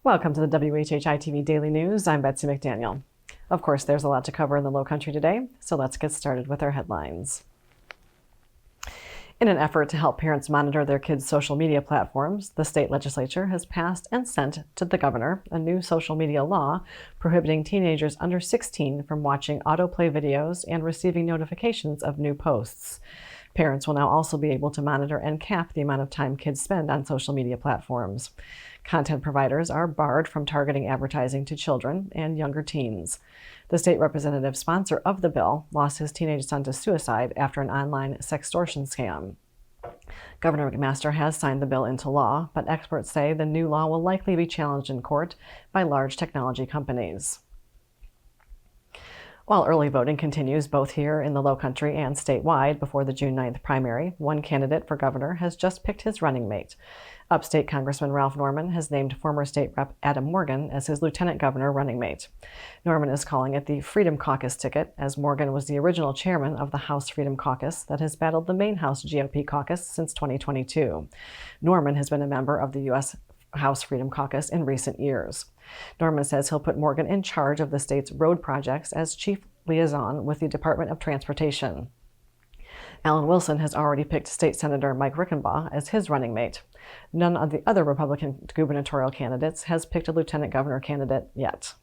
Welcome to the WHHI-TV Daily News. I'm Betsy McDaniel. Of course, there's a lot to cover in the Lowcountry today, so let's get started with our headlines. In an effort to help parents monitor their kids' social media platforms, the state legislature has passed and sent to the governor a new social media law prohibiting teenagers under 16 from watching autoplay videos and receiving notifications of new posts. Parents will now also be able to monitor and cap the amount of time kids spend on social media platforms. Content providers are barred from targeting advertising to children and younger teens. The state representative sponsor of the bill lost his teenage son to suicide after an online sextortion scam. Governor McMaster has signed the bill into law, but experts say the new law will likely be challenged in court by large technology companies. While early voting continues both here in the Lowcountry and statewide before the June 9th primary, one candidate for governor has just picked his running mate. Upstate Congressman Ralph Norman has named former state rep Adam Morgan as his lieutenant governor running mate. Norman is calling it the Freedom Caucus ticket, as Morgan was the original chairman of the House Freedom Caucus that has battled the main House GOP caucus since 2022. Norman has been a member of the U.S. House Freedom Caucus in recent years. Norman says he'll put Morgan in charge of the state's road projects as chief liaison with the Department of Transportation. Alan Wilson has already picked State Senator Mike Rickenbaugh as his running mate. None of the other Republican gubernatorial candidates has picked a lieutenant governor candidate yet.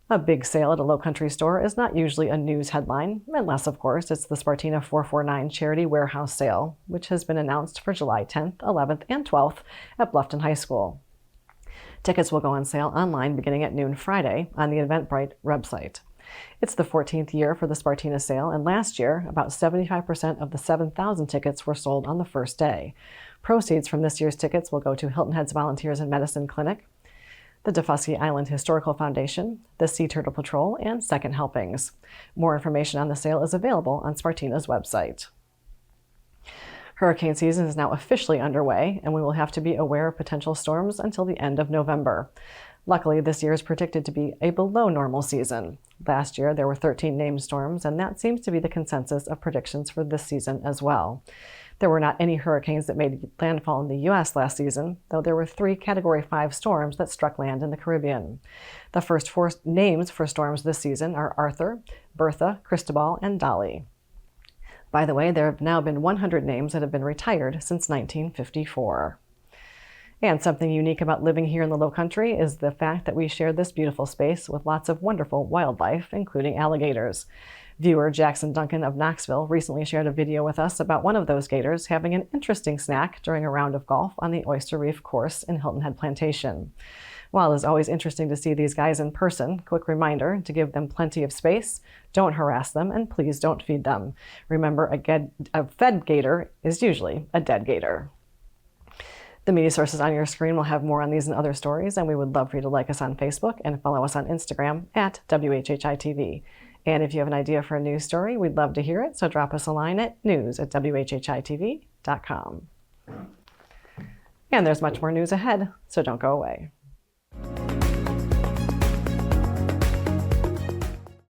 A big sale at a Lowcountry store is not usually a news headline, unless, of course, it's the Spartina 449 Charity Warehouse Sale, which has been announced for July 10th, 11th, and 12th at Bluffton High School. Tickets will go on sale online beginning at noon Friday on the Eventbrite website. It's the 14th year for the Spartina sale, and last year, about 75% of the 7,000 tickets were sold on the first day. Proceeds from this year's tickets will go to Hilton Head's Volunteers in Medicine Clinic, the Daufuskie Island Historical Foundation, the Sea Turtle Patrol, and Second Helpings. More information on the sale is available on Spartina's website. Hurricane season is now officially underway, and we will have to be aware of potential storms until the end of November. Luckily, this year is predicted to be a below normal season. Last year, there were 13 named storms, and that seems to be the consensus of predictions for this season as well. There were not any hurricanes that made landfall in the U.S. last season, though there were 3 Category 5 storms that struck land in the Caribbean. The first 4 names for storms this season are Arthur, Bertha, Cristobal, and Dolly. By the way, there have now been 100 names that have been retired since 1954. And something unique about living here in the Lowcountry is the fact that we share this beautiful space with lots of wonderful wildlife, including alligators. Viewer Jackson Duncan of Knoxville recently shared a video with us about one of those gators having an interesting snack during a round of golf on the Oyster Reef course in Hilton Head Plantation. While it's always interesting to see these guys in person, quick reminder to give them plenty of space, don't harass them, and please don't feed them. Remember, a fed gator is usually a dead gator. The media sources on your screen will have more on these and other stories, and we would love for you to like us on Facebook and follow us on Instagram at WHHI-TV. And if you have an idea for a news story, we'd love to hear it, so drop us a line at news@WHHITV.com. And there's much more news ahead, so don't go away.